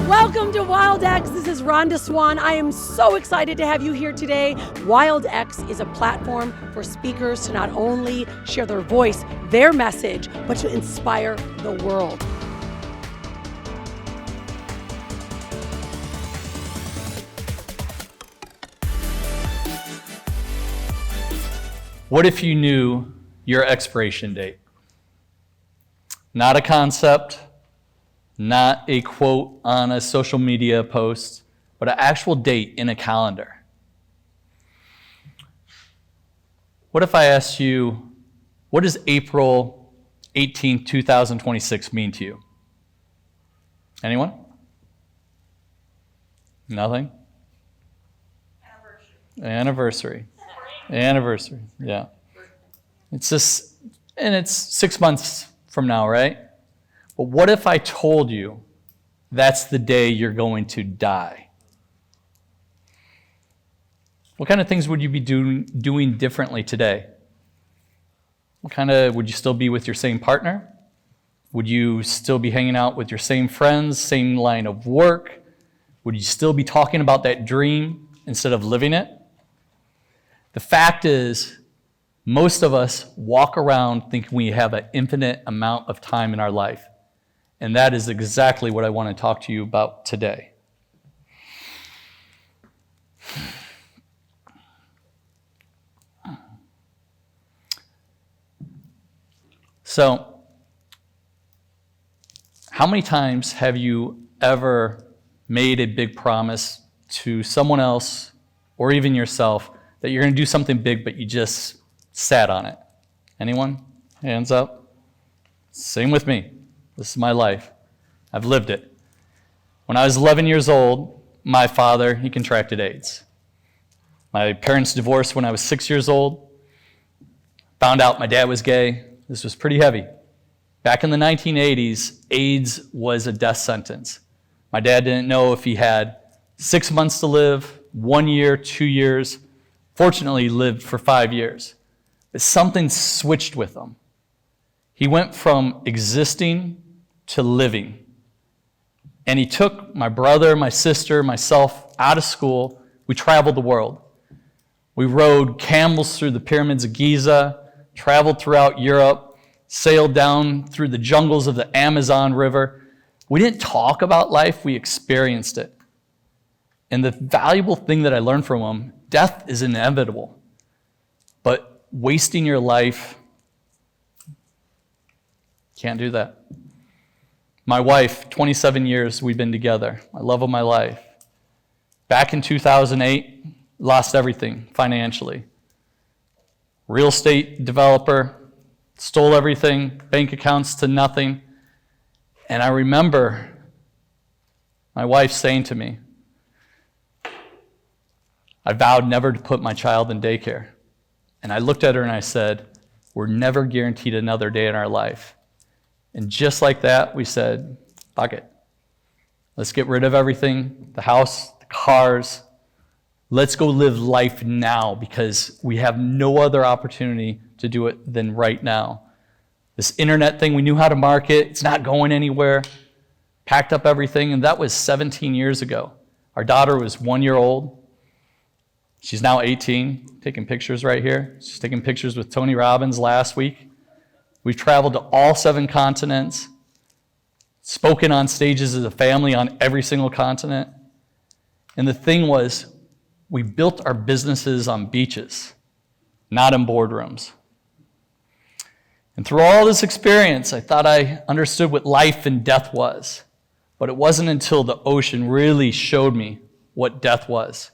Welcome to Wild X. This is Rhonda Swan. I am so excited to have you here today. Wild X is a platform for speakers to not only share their voice, their message, but to inspire the world. What if you knew your expiration date? Not a concept, not a quote on a social media post, but an actual date in a calendar. What if I asked you, what does April 18, 2026 mean to you? Anyone? Nothing? Anniversary. Anniversary, yeah. It's just, and it's 6 months from now, right? But what if I told you that's the day you're going to die? What kind of things would you be doing differently today? Would you still be with your same partner? Would you still be hanging out with your same friends, same line of work? Would you still be talking about that dream instead of living it? The fact is, most of us walk around thinking we have an infinite amount of time in our life. And that is exactly what I want to talk to you about today. So, how many times have you ever made a big promise to someone else or even yourself that you're going to do something big, but you just sat on it? Anyone? Hands up. Same with me. This is my life. I've lived it. When I was 11 years old, my father, he contracted AIDS. My parents divorced when I was 6 years old. Found out my dad was gay. This was pretty heavy. Back in the 1980s, AIDS was a death sentence. My dad didn't know if he had 6 months to live, 1 year, 2 years. Fortunately, he lived for 5 years. But something switched with him. He went from existing to living. And he took my brother, my sister, myself out of school. We traveled the world. We rode camels through the pyramids of Giza, traveled throughout Europe, sailed down through the jungles of the Amazon River. We didn't talk about life, we experienced it. And the valuable thing that I learned from him, death is inevitable. But wasting your life, can't do that. My wife, 27 years we've been together. My love of my life. Back in 2008, lost everything financially. Real estate developer, stole everything, bank accounts to nothing. And I remember my wife saying to me, I vowed never to put my child in daycare. And I looked at her and I said, we're never guaranteed another day in our life. And just like that, we said, fuck it. Let's get rid of everything, the house, the cars. Let's go live life now because we have no other opportunity to do it than right now. This internet thing, we knew how to market. It's not going anywhere. Packed up everything, and that was 17 years ago. Our daughter was 1 year old. She's now 18, taking pictures right here. She's taking pictures with Tony Robbins last week. We've traveled to all 7 continents, spoken on stages as a family on every single continent. And the thing was, we built our businesses on beaches, not in boardrooms. And through all this experience, I thought I understood what life and death was. But it wasn't until the ocean really showed me what death was.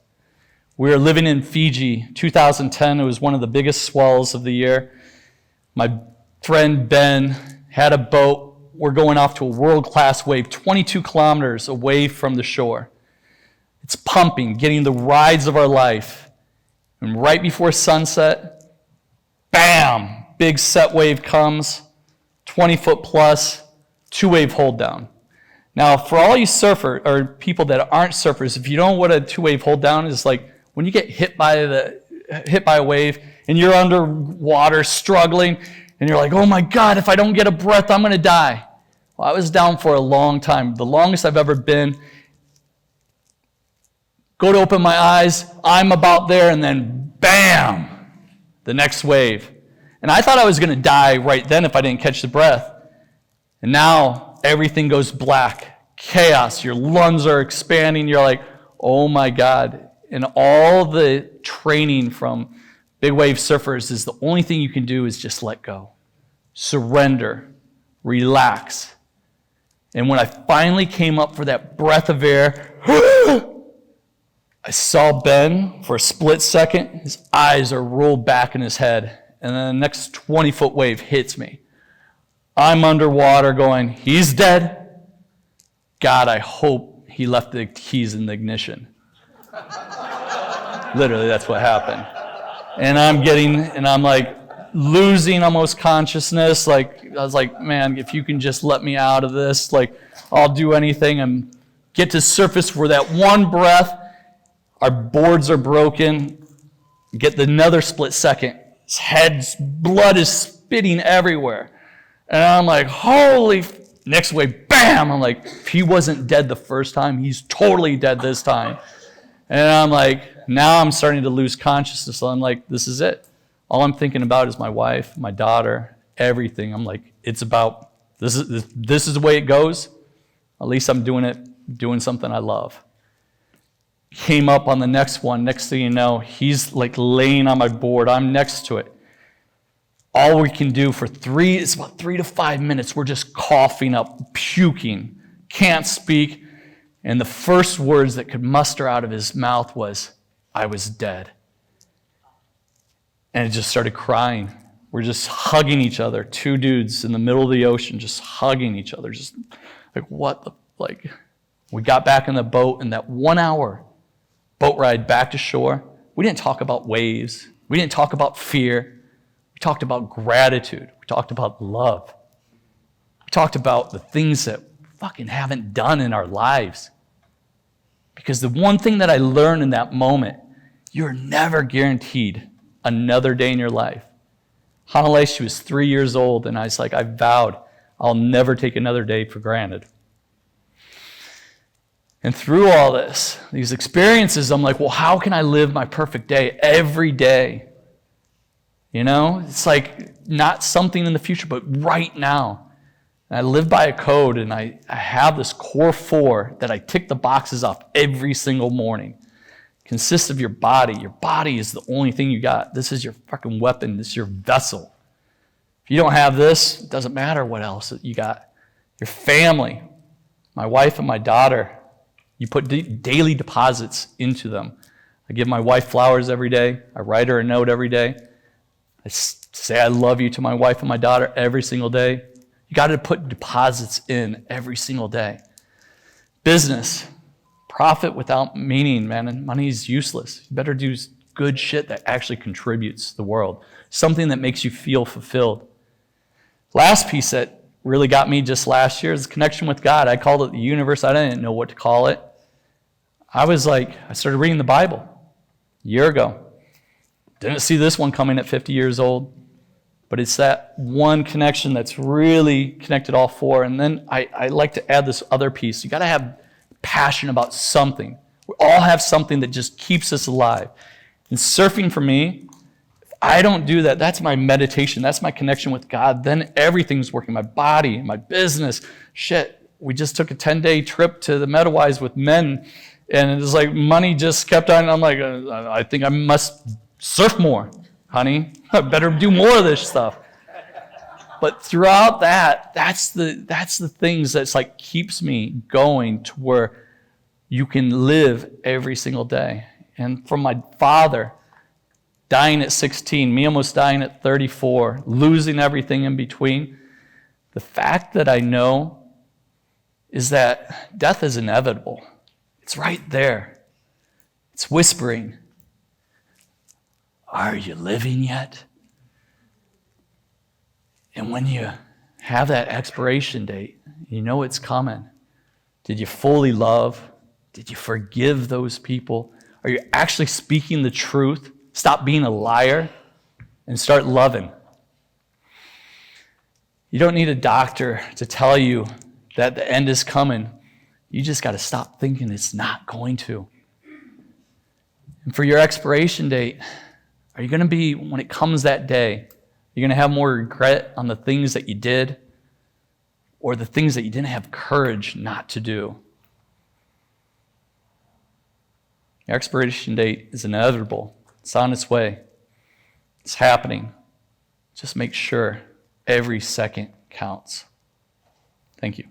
We were living in Fiji, 2010. It was one of the biggest swells of the year. My friend Ben had a boat. We're going off to a world-class wave, 22 kilometers away from the shore. It's pumping, getting the rides of our life. And right before sunset, bam, big set wave comes, 20 foot plus, 2-wave hold down. Now, for all you surfers, or people that aren't surfers, if you don't know what a 2-wave hold down is, like when you get hit by a wave and you're underwater struggling and you're like, oh my God, if I don't get a breath, I'm going to die. Well, I was down for a long time, the longest I've ever been. Go to open my eyes, I'm about there, and then bam, the next wave. And I thought I was going to die right then if I didn't catch the breath. And now everything goes black, chaos, your lungs are expanding, you're like, oh my God. And all the training from big wave surfers is the only thing you can do is just let go. Surrender, relax. And when I finally came up for that breath of air, I saw Ben for a split second. His eyes are rolled back in his head. And then the next 20-foot wave hits me. I'm underwater going, he's dead. God, I hope he left the keys in the ignition. Literally, that's what happened. And I'm like losing almost consciousness. Like, I was like, man, if you can just let me out of this, like, I'll do anything and get to surface for that one breath. Our boards are broken. Get another split second. His head's blood is spitting everywhere. And I'm like, holy, next wave, bam! I'm like, if he wasn't dead the first time, he's totally dead this time. And I'm like, now I'm starting to lose consciousness. So I'm like, this is it. All I'm thinking about is my wife, my daughter, everything. I'm like, it's about, this is the way it goes. At least I'm doing something I love. Came up on the next one. Next thing you know, he's like laying on my board. I'm next to it. All we can do for it's about 3 to 5 minutes. We're just coughing up, puking, can't speak. And the first words that could muster out of his mouth was, I was dead. And it just started crying. We're just hugging each other. 2 dudes in the middle of the ocean just hugging each other. Just like, what the, like, we got back in the boat, and that 1 hour boat ride back to shore, we didn't talk about waves. We didn't talk about fear. We talked about gratitude. We talked about love. We talked about the things that we fucking haven't done in our lives. Because the one thing that I learned in that moment, you're never guaranteed another day in your life. Hanalei, she was 3 years old, and I was like, I vowed I'll never take another day for granted. And through all this, these experiences, I'm like, well, how can I live my perfect day every day? You know, it's like not something in the future, but right now. And I live by a code, and I have this core 4 that I tick the boxes off every single morning. It consists of your body. Your body is the only thing you got. This is your fucking weapon. This is your vessel. If you don't have this, it doesn't matter what else you got. Your family, my wife and my daughter, you put daily deposits into them. I give my wife flowers every day. I write her a note every day. I say I love you to my wife and my daughter every single day. You got to put deposits in every single day. Business, profit without meaning, man, and money is useless. You better do good shit that actually contributes to the world, something that makes you feel fulfilled. Last piece that really got me just last year is connection with God. I called it the universe. I didn't know what to call it. I started reading the Bible a year ago. Didn't see this one coming at 50 years old, but it's that one connection that's really connected all 4. And then I like to add this other piece. You got to have passion about something. We all have something that just keeps us alive. And surfing for me, if I don't do that, that's my meditation. That's my connection with God. Then everything's working. My body, my business. Shit, we just took a 10-day trip to the Metawise with men, and it was like money just kept on. I'm like, I think I must surf more, honey. I better do more of this stuff. But throughout that's the things that's like keeps me going to where you can live every single day. And from my father, dying at 16, me almost dying at 34, losing everything in between, the fact that I know is that death is inevitable. It's right there. It's whispering, are you living yet? And when you have that expiration date, you know it's coming. Did you fully love? Did you forgive those people? Are you actually speaking the truth? Stop being a liar and start loving. You don't need a doctor to tell you that the end is coming. You just got to stop thinking it's not going to. And for your expiration date, are you going to be, when it comes that day, you're going to have more regret on the things that you did or the things that you didn't have courage not to do? Your expiration date is inevitable. It's on its way. It's happening. Just make sure every second counts. Thank you.